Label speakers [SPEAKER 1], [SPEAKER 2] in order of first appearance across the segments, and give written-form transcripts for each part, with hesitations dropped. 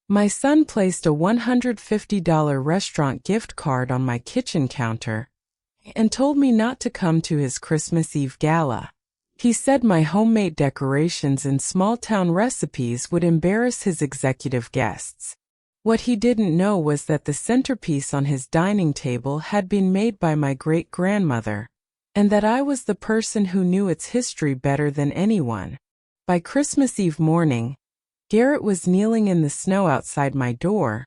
[SPEAKER 1] My son placed a $150 restaurant gift card on my kitchen counter and told me not to come to his Christmas Eve gala. He said my homemade decorations and small-town recipes would embarrass his executive guests. What he didn't know was that the centerpiece on his dining table had been made by my great-grandmother, and that I was the person who knew its history better than anyone. By Christmas Eve morning, Garrett was kneeling in the snow outside my door,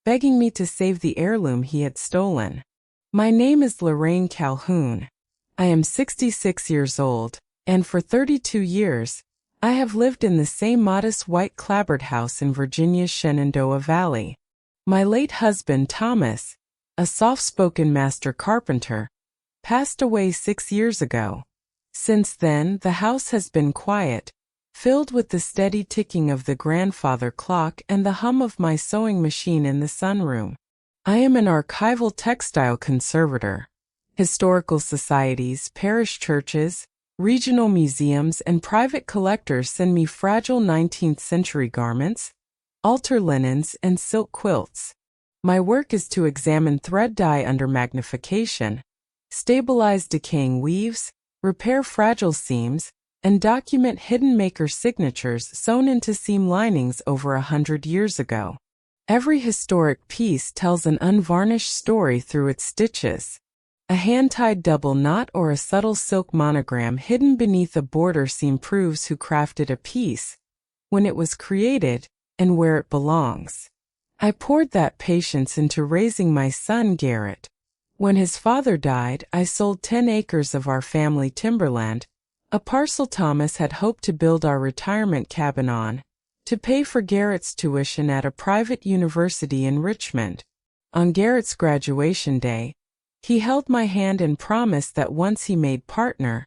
[SPEAKER 1] begging me to save the heirloom he had stolen. My name is Lorraine Calhoun. I am 66 years old, and for 32 years, I have lived in the same modest white clapboard house in Virginia's Shenandoah Valley. My late husband, Thomas, a soft-spoken master carpenter, passed away 6 years ago. Since then, the house has been quiet, filled with the steady ticking of the grandfather clock and the hum of my sewing machine in the sunroom. I am an archival textile conservator. Historical societies, parish churches, regional museums, and private collectors send me fragile 19th-century garments, altar linens, and silk quilts. My work is to examine thread dye under magnification, stabilize decaying weaves, repair fragile seams, and document hidden maker signatures sewn into seam linings over 100 years ago. Every historic piece tells an unvarnished story through its stitches. A hand-tied double knot or a subtle silk monogram hidden beneath a border seam proves who crafted a piece, when it was created, and where it belongs. I poured that patience into raising my son Garrett. When his father died, I sold 10 acres of our family timberland, a parcel Thomas had hoped to build our retirement cabin on, to pay for Garrett's tuition at a private university in Richmond. On Garrett's graduation day, he held my hand and promised that once he made partner,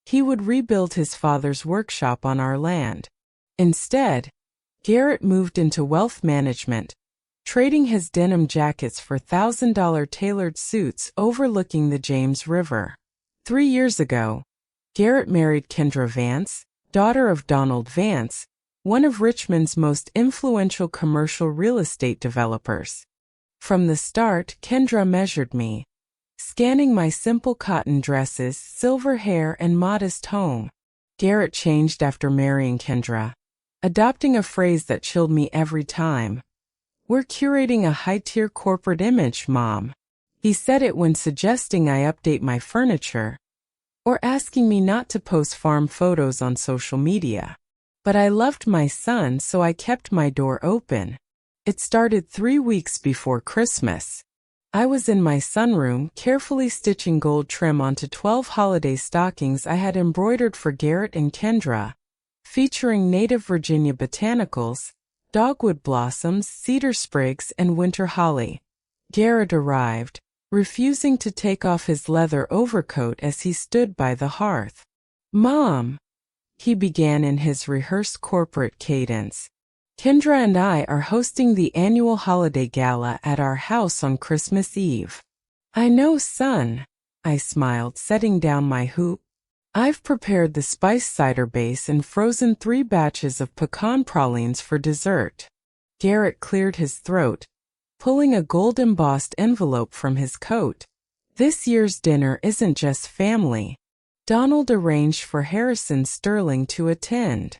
[SPEAKER 1] he would rebuild his father's workshop on our land. Instead, Garrett moved into wealth management, trading his denim jackets for $1,000 tailored suits overlooking the James River. 3 years ago, Garrett married Kendra Vance, daughter of Donald Vance, one of Richmond's most influential commercial real estate developers. From the start, Kendra measured me, scanning my simple cotton dresses, silver hair, and modest home. Garrett changed after marrying Kendra, adopting a phrase that chilled me every time. "We're curating a high-tier corporate image, Mom." He said it when suggesting I update my furniture, or asking me not to post farm photos on social media. But I loved my son, so I kept my door open. It started 3 weeks before Christmas. I was in my sunroom, carefully stitching gold trim onto 12 holiday stockings I had embroidered for Garrett and Kendra, featuring native Virginia botanicals, dogwood blossoms, cedar sprigs, and winter holly. Garrett arrived, refusing to take off his leather overcoat as he stood by the hearth. "Mom," he began in his rehearsed corporate cadence, "Kendra and I are hosting the annual holiday gala at our house on Christmas Eve." "I know, son," I smiled, setting down my hoop. "I've prepared the spice cider base and frozen 3 batches of pecan pralines for dessert." Garrett cleared his throat, pulling a gold-embossed envelope from his coat. "This year's dinner isn't just family. Donald arranged for Harrison Sterling to attend."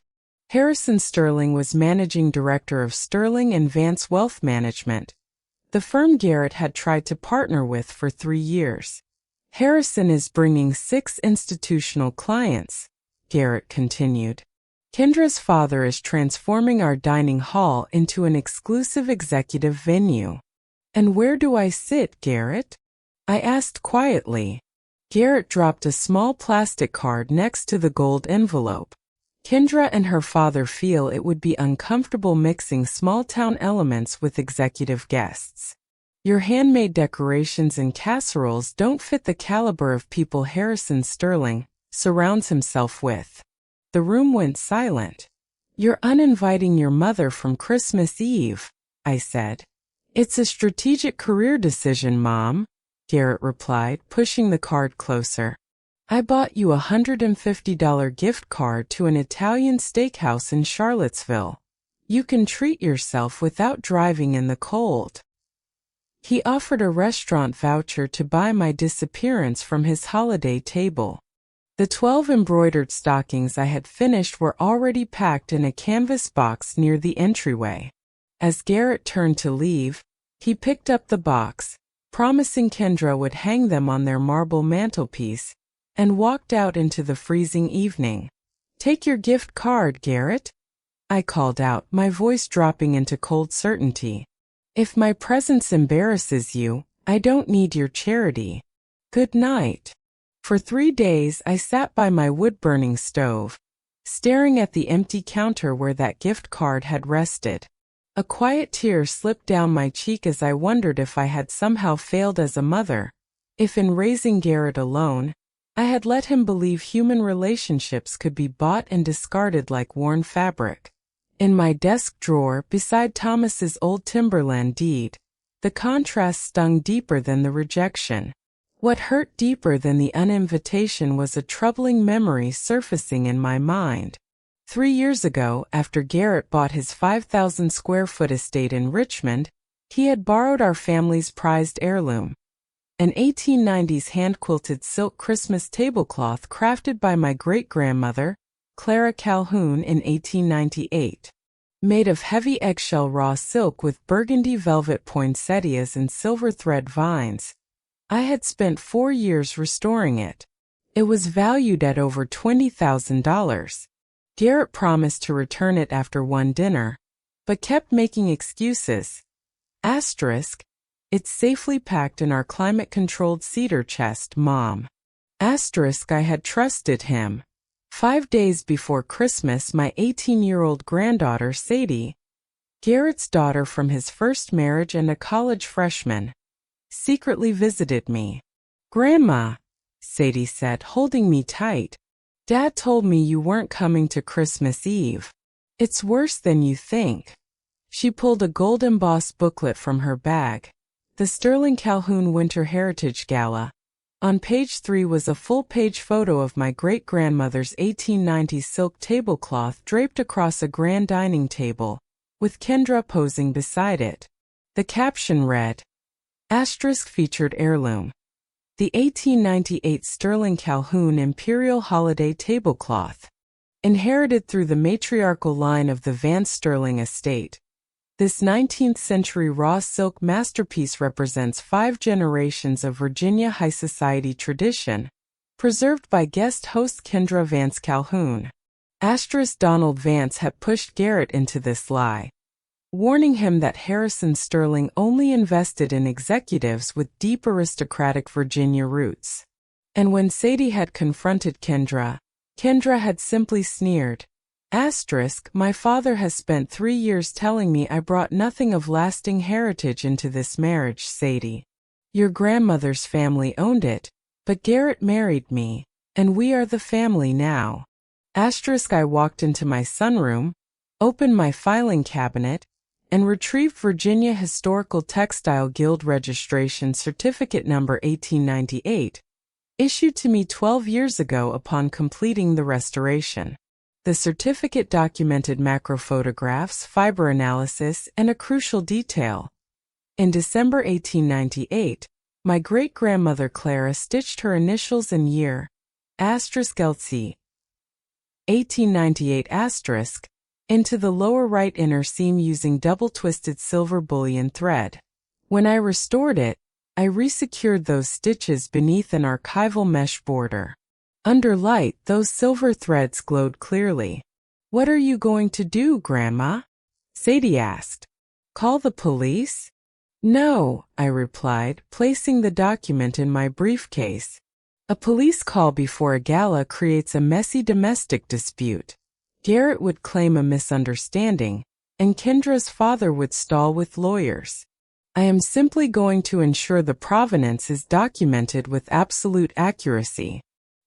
[SPEAKER 1] Harrison Sterling was managing director of Sterling and Vance Wealth Management, the firm Garrett had tried to partner with for 3 years. "Harrison is bringing 6 institutional clients," Garrett continued. "Kendra's father is transforming our dining hall into an exclusive executive venue." "And where do I sit, Garrett?" I asked quietly. Garrett dropped a small plastic card next to the gold envelope. "Kendra and her father feel it would be uncomfortable mixing small-town elements with executive guests. Your handmade decorations and casseroles don't fit the caliber of people Harrison Sterling surrounds himself with." The room went silent. "You're uninviting your mother from Christmas Eve," I said. "It's a strategic career decision, Mom," Garrett replied, pushing the card closer. "I bought you a $150 gift card to an Italian steakhouse in Charlottesville. You can treat yourself without driving in the cold. He offered a restaurant voucher to buy my disappearance from his holiday table. The 12 embroidered stockings I had finished were already packed in a canvas box near the entryway. As Garrett turned to leave, he picked up the box, promising Kendra would hang them on their marble mantelpiece, and walked out into the freezing evening. "Take your gift card, Garrett," I called out, my voice dropping into cold certainty. "If my presence embarrasses you, I don't need your charity. Good night." For 3 days I sat by my wood-burning stove, staring at the empty counter where that gift card had rested. A quiet tear slipped down my cheek as I wondered if I had somehow failed as a mother, if in raising Garrett alone, I had let him believe human relationships could be bought and discarded like worn fabric. In my desk drawer beside Thomas's old Timberland deed, the contrast stung deeper than the rejection. What hurt deeper than the uninvitation was a troubling memory surfacing in my mind. 3 years ago, after Garrett bought his 5,000-square-foot estate in Richmond, he had borrowed our family's prized heirloom, an 1890s hand-quilted silk Christmas tablecloth crafted by my great-grandmother, Clara Calhoun, in 1898. Made of heavy eggshell raw silk with burgundy velvet poinsettias and silver thread vines, I had spent 4 years restoring it. It was valued at over $20,000. Garrett promised to return it after one dinner, but kept making excuses. Asterisk, "It's safely packed in our climate-controlled cedar chest, Mom." Asterisk, I had trusted him. 5 days before Christmas, my 18-year-old granddaughter, Sadie, Garrett's daughter from his first marriage and a college freshman, secretly visited me. "Grandma," Sadie said, holding me tight, "Dad told me you weren't coming to Christmas Eve. It's worse than you think." She pulled a gold-embossed booklet from her bag, the Sterling Calhoun Winter Heritage Gala. On page 3 was a full-page photo of my great-grandmother's 1890s silk tablecloth draped across a grand dining table, with Kendra posing beside it. The caption read, Asterisk featured heirloom. The 1898 Sterling Calhoun Imperial Holiday Tablecloth. Inherited through the matriarchal line of the Van Sterling estate, this 19th-century raw silk masterpiece represents 5 generations of Virginia high society tradition, preserved by guest host Kendra Vance Calhoun. Asterisk Donald Vance had pushed Garrett into this lie, warning him that Harrison Sterling only invested in executives with deep aristocratic Virginia roots. And when Sadie had confronted Kendra had simply sneered. Asterisk, my father has spent 3 years telling me I brought nothing of lasting heritage into this marriage, Sadie. Your grandmother's family owned it, but Garrett married me, and we are the family now. Asterisk, I walked into my sunroom, opened my filing cabinet, and retrieved Virginia Historical Textile Guild Registration Certificate Number 1898, issued to me 12 years ago upon completing the restoration. The certificate documented macro photographs, fiber analysis, and a crucial detail. In December 1898, my great-grandmother Clara stitched her initials and year, *LC, 1898 *, into the lower right inner seam using double-twisted silver bullion thread. When I restored it, I resecured those stitches beneath an archival mesh border. Under light, those silver threads glowed clearly. "What are you going to do, Grandma?" Sadie asked. "Call the police?" "No," I replied, placing the document in my briefcase. "A police call before a gala creates a messy domestic dispute. Garrett would claim a misunderstanding, and Kendra's father would stall with lawyers. I am simply going to ensure the provenance is documented with absolute accuracy."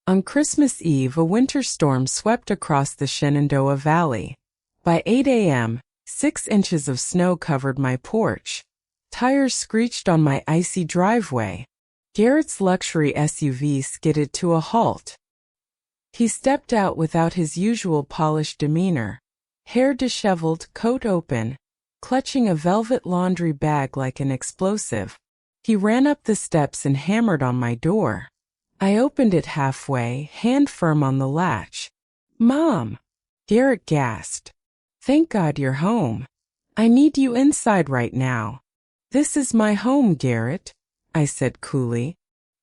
[SPEAKER 1] On Christmas Eve, a winter storm swept across the Shenandoah Valley. By 8 a.m., 6 inches of snow covered my porch. Tires screeched on my icy driveway. Garrett's luxury SUV skidded to a halt. He stepped out without his usual polished demeanor, hair disheveled, coat open, clutching a velvet laundry bag like an explosive. He ran up the steps and hammered on my door. I opened it halfway, hand firm on the latch. "Mom!" Garrett gasped. "Thank God you're home. I need you inside right now." "This is my home, Garrett," I said coolly.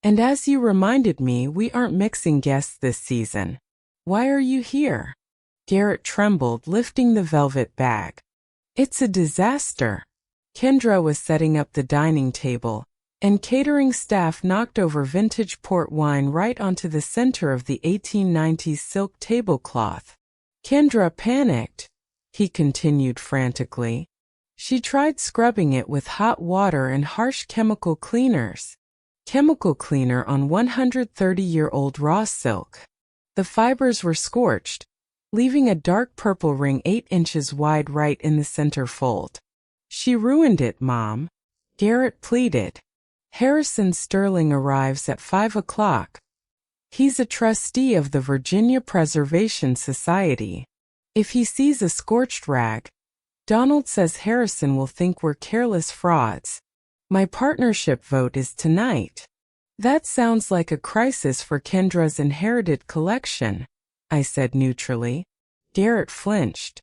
[SPEAKER 1] "And as you reminded me, we aren't mixing guests this season. Why are you here?" Garrett trembled, lifting the velvet bag. "It's a disaster." Kendra was setting up the dining table, and catering staff knocked over vintage port wine right onto the center of the 1890s silk tablecloth. Kendra panicked, he continued frantically. She tried scrubbing it with hot water and harsh chemical cleaners. Chemical cleaner on 130-year-old raw silk. The fibers were scorched, leaving a dark purple ring 8 inches wide right in the center fold. "She ruined it, Mom," Garrett pleaded. "Harrison Sterling arrives at 5 o'clock. He's a trustee of the Virginia Preservation Society. If he sees a scorched rag, Donald says Harrison will think we're careless frauds. My partnership vote is tonight." "That sounds like a crisis for Kendra's inherited collection," I said neutrally. Garrett flinched.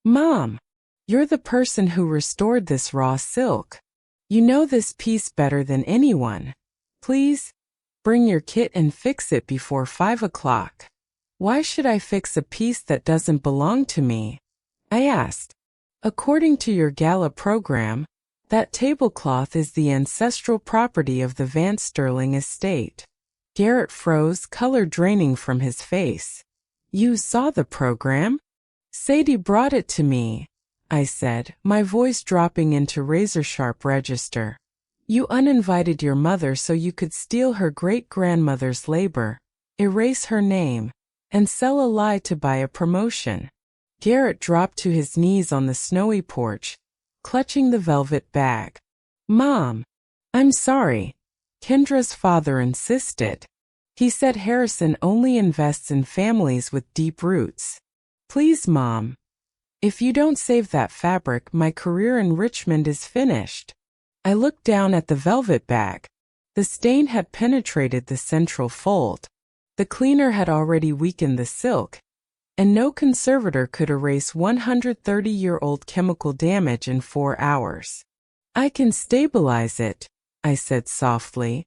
[SPEAKER 1] "Mom, you're the person who restored this raw silk. You know this piece better than anyone. Please, bring your kit and fix it before 5 o'clock. "Why should I fix a piece that doesn't belong to me?" I asked. "According to your Gala program, that tablecloth is the ancestral property of the Van Sterling estate." Garrett froze, color draining from his face. "You saw the program?" "Sadie brought it to me," I said, my voice dropping into razor-sharp register. "You uninvited your mother so you could steal her great-grandmother's labor, erase her name, and sell a lie to buy a promotion." Garrett dropped to his knees on the snowy porch, clutching the velvet bag. "Mom, I'm sorry." Kendra's father insisted. He said Harrison only invests in families with deep roots. "Please, Mom. If you don't save that fabric, my career in Richmond is finished." I looked down at the velvet bag. The stain had penetrated the central fold. The cleaner had already weakened the silk, and no conservator could erase 130-year-old chemical damage in 4 hours. "I can stabilize it," I said softly.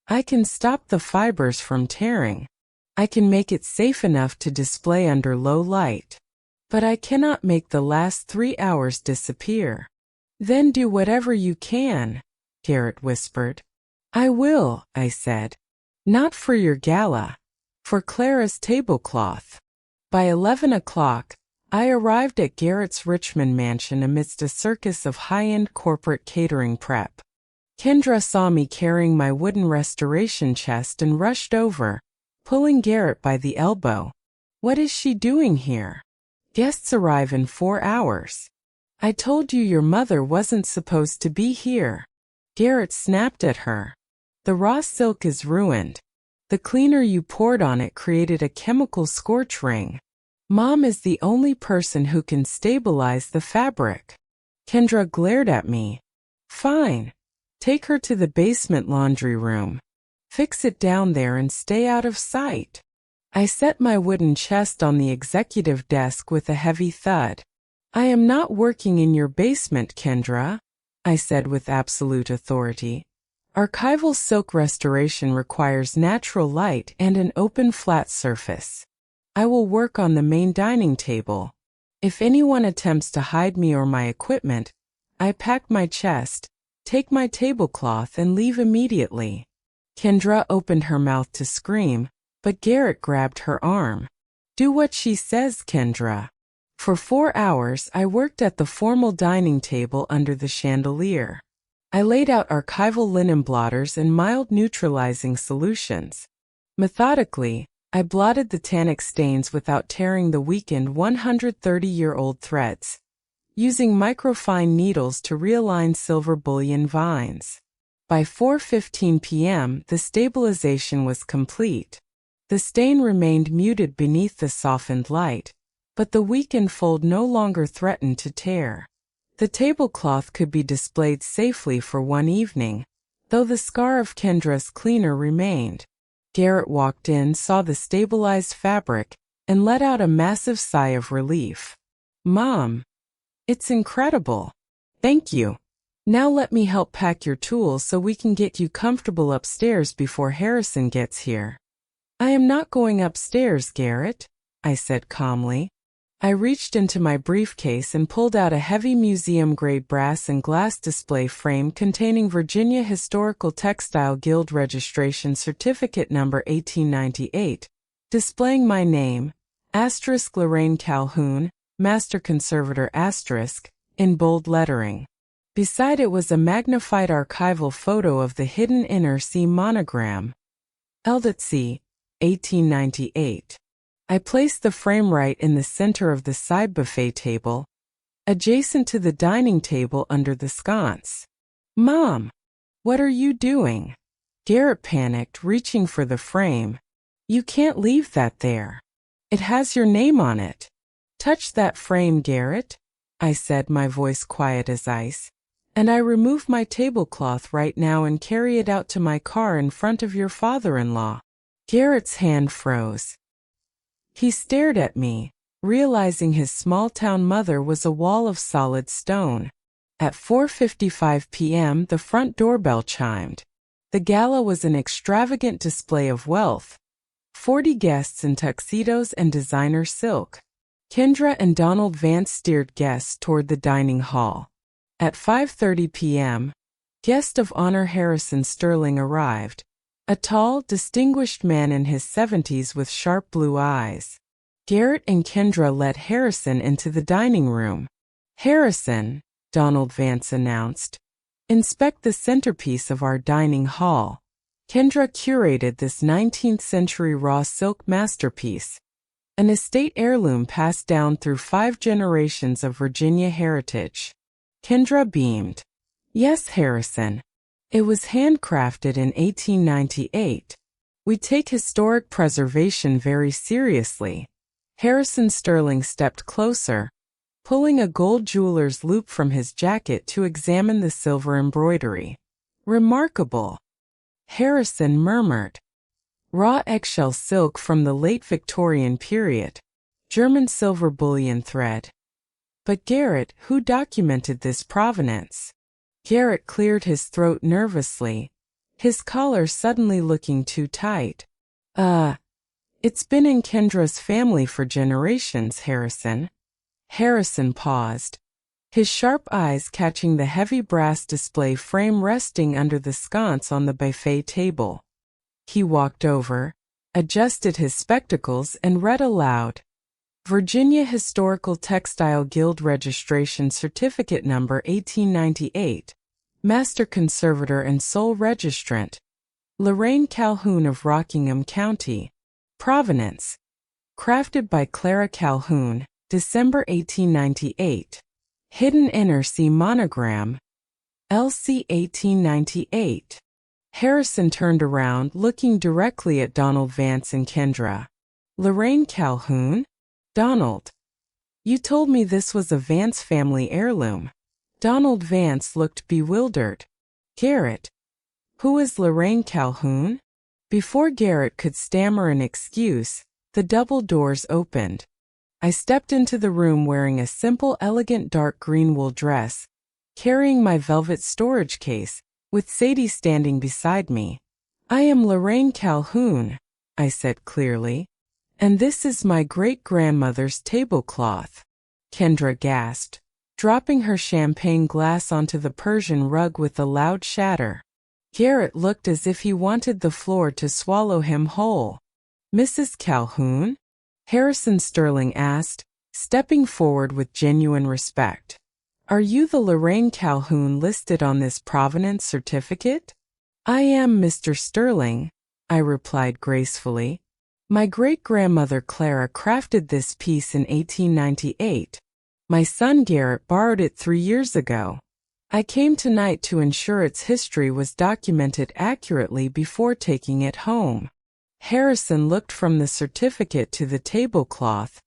[SPEAKER 1] "I can stop the fibers from tearing. I can make it safe enough to display under low light. But I cannot make the last 3 hours disappear." "Then do whatever you can," Garrett whispered. "I will," I said. "Not for your Gala. For Clara's tablecloth." By 11 o'clock, I arrived at Garrett's Richmond mansion amidst a circus of high-end corporate catering prep. Kendra saw me carrying my wooden restoration chest and rushed over, pulling Garrett by the elbow. "What is she doing here? Guests arrive in 4 hours. I told you your mother wasn't supposed to be here." Garrett snapped at her. "The raw silk is ruined. The cleaner you poured on it created a chemical scorch ring. Mom is the only person who can stabilize the fabric." Kendra glared at me. "Fine. Take her to the basement laundry room. Fix it down there and stay out of sight." I set my wooden chest on the executive desk with a heavy thud. "I am not working in your basement, Kendra," I said with absolute authority. "Archival silk restoration requires natural light and an open flat surface. I will work on the main dining table. If anyone attempts to hide me or my equipment, I pack my chest, take my tablecloth and leave immediately." Kendra opened her mouth to scream, but Garrett grabbed her arm. "Do what she says, Kendra." For 4 hours, I worked at the formal dining table under the chandelier. I laid out archival linen blotters and mild neutralizing solutions. Methodically, I blotted the tannic stains without tearing the weakened 130-year-old threads, using microfine needles to realign silver bullion vines. By 4:15 p.m., the stabilization was complete. The stain remained muted beneath the softened light, but the weakened fold no longer threatened to tear. The tablecloth could be displayed safely for one evening, though the scar of Kendra's cleaner remained. Garrett walked in, saw the stabilized fabric, and let out a massive sigh of relief. "Mom, it's incredible. Thank you. Now let me help pack your tools so we can get you comfortable upstairs before Harrison gets here." "I am not going upstairs, Garrett," I said calmly. I reached into my briefcase and pulled out a heavy museum-grade brass and glass display frame containing Virginia Historical Textile Guild Registration Certificate number 1898, displaying my name, Lorraine Calhoun, Master Conservator in bold lettering. Beside it was a magnified archival photo of the hidden inner C monogram, LDC, 1898. I placed the frame right in the center of the side buffet table, adjacent to the dining table under the sconce. "Mom, what are you doing?" Garrett panicked, reaching for the frame. "You can't leave that there. It has your name on it." "Touch that frame, Garrett," I said, my voice quiet as ice, "and I remove my tablecloth right now and carry it out to my car in front of your father-in-law." Garrett's hand froze. He stared at me, realizing his small-town mother was a wall of solid stone. At 4:55 p.m. the front doorbell chimed. The gala was an extravagant display of wealth. 40 guests in tuxedos and designer silk. Kendra and Donald Vance steered guests toward the dining hall. At 5:30 p.m., guest of honor Harrison Sterling arrived. A tall, distinguished man in his 70s with sharp blue eyes. Garrett and Kendra led Harrison into the dining room. "Harrison," Donald Vance announced, "inspect the centerpiece of our dining hall." Kendra curated this 19th-century raw silk masterpiece, an estate heirloom passed down through 5 generations of Virginia heritage. Kendra beamed. "Yes, Harrison. It was handcrafted in 1898. We take historic preservation very seriously." Harrison Sterling stepped closer, pulling a gold jeweler's loop from his jacket to examine the silver embroidery. "Remarkable," Harrison murmured. "Raw eggshell silk from the late Victorian period. German silver bullion thread." "But Garrett, who documented this provenance?" Garrett cleared his throat nervously, his collar suddenly looking too tight. It's been in Kendra's family for generations, Harrison." Harrison paused, his sharp eyes catching the heavy brass display frame resting under the sconce on the buffet table. He walked over, adjusted his spectacles, and read aloud, "Virginia Historical Textile Guild Registration Certificate number 1898. Master Conservator and Sole Registrant, Lorraine Calhoun of Rockingham County. Provenance, crafted by Clara Calhoun, December 1898. Hidden inner C monogram, LC 1898. Harrison turned around, looking directly at Donald Vance and Kendra. "Lorraine Calhoun? Donald, you told me this was a Vance family heirloom." Donald Vance looked bewildered. "Garrett, who is Lorraine Calhoun?" Before Garrett could stammer an excuse, the double doors opened. I stepped into the room wearing a simple, elegant dark green wool dress, carrying my velvet storage case, with Sadie standing beside me. "I am Lorraine Calhoun," I said clearly, "and this is my great-grandmother's tablecloth." Kendra gasped, dropping her champagne glass onto the Persian rug with a loud shatter. Garrett looked as if he wanted the floor to swallow him whole. "Mrs. Calhoun?" Harrison Sterling asked, stepping forward with genuine respect. "Are you the Lorraine Calhoun listed on this provenance certificate?" "I am, Mr. Sterling," I replied gracefully. "My great-grandmother Clara crafted this piece in 1898. My son Garrett borrowed it 3 years ago. I came tonight to ensure its history was documented accurately before taking it home." Harrison looked from the certificate to the tablecloth,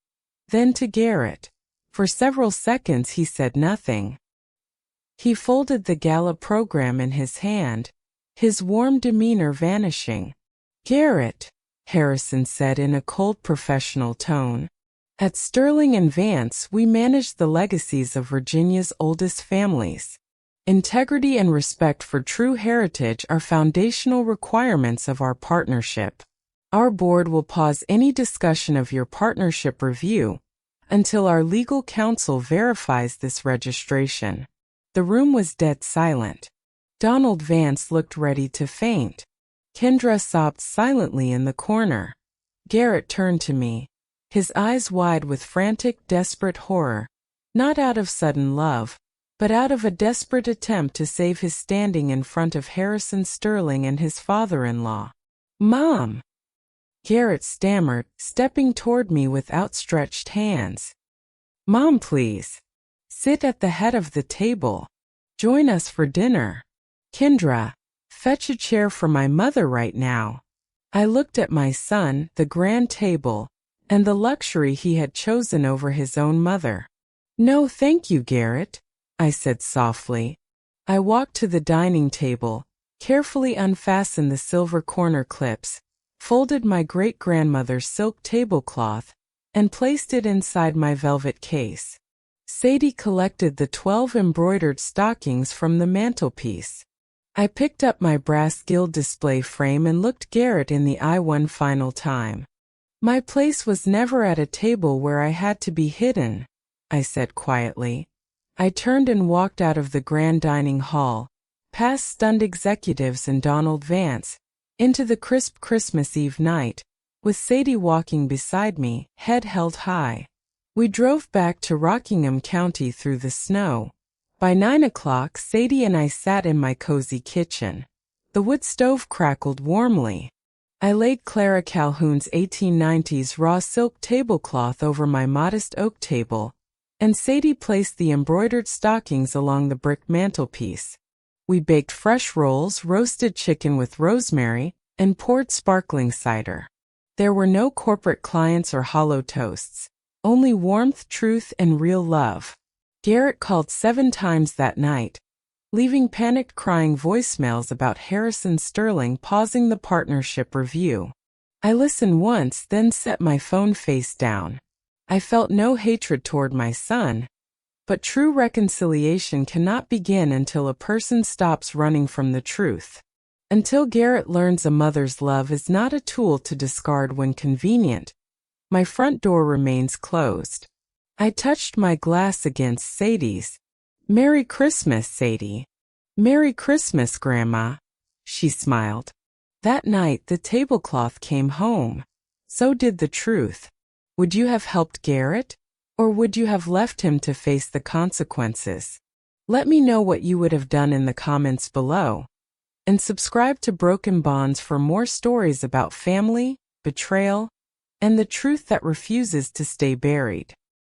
[SPEAKER 1] then to Garrett. For several seconds he said nothing. He folded the Gala program in his hand, his warm demeanor vanishing. "Garrett," Harrison said in a cold professional tone. "At Sterling and Vance we manage the legacies of Virginia's oldest families. Integrity and respect for true heritage are foundational requirements of our partnership. Our board will pause any discussion of your partnership review until our legal counsel verifies this registration." The room was dead silent. Donald Vance looked ready to faint. Kendra sobbed silently in the corner. Garrett turned to me, his eyes wide with frantic, desperate horror, not out of sudden love, but out of a desperate attempt to save his standing in front of Harrison Sterling and his father-in-law. "Mom!" Garrett stammered, stepping toward me with outstretched hands. "Mom, please. Sit at the head of the table. Join us for dinner. Kendra, fetch a chair for my mother right now." I looked at my son, the grand table, and the luxury he had chosen over his own mother. "No, thank you, Garrett," I said softly. I walked to the dining table, carefully unfastened the silver corner clips, folded my great-grandmother's silk tablecloth, and placed it inside my velvet case. Sadie collected the 12 embroidered stockings from the mantelpiece. I picked up my brass gilt display frame and looked Garrett in the eye one final time. "My place was never at a table where I had to be hidden," I said quietly. I turned and walked out of the grand dining hall, past stunned executives and Donald Vance, into the crisp Christmas Eve night, with Sadie walking beside me, head held high. We drove back to Rockingham County through the snow. By 9 o'clock, Sadie and I sat in my cozy kitchen. The wood stove crackled warmly. I laid Clara Calhoun's 1890s raw silk tablecloth over my modest oak table, and Sadie placed the embroidered stockings along the brick mantelpiece. We baked fresh rolls, roasted chicken with rosemary, and poured sparkling cider. There were no corporate clients or hollow toasts. Only warmth, truth, and real love. Garrett called 7 times that night, leaving panicked crying voicemails about Harrison Sterling pausing the partnership review. I listened once, then set my phone face down. I felt no hatred toward my son, but true reconciliation cannot begin until a person stops running from the truth. Until Garrett learns a mother's love is not a tool to discard when convenient, my front door remains closed. I touched my glass against Sadie's. "Merry Christmas, Sadie." "Merry Christmas, Grandma." She smiled. That night the tablecloth came home. So did the truth. Would you have helped Garrett? Or would you have left him to face the consequences? Let me know what you would have done in the comments below. And subscribe to Broken Bonds for more stories about family, betrayal, and the truth that refuses to stay buried.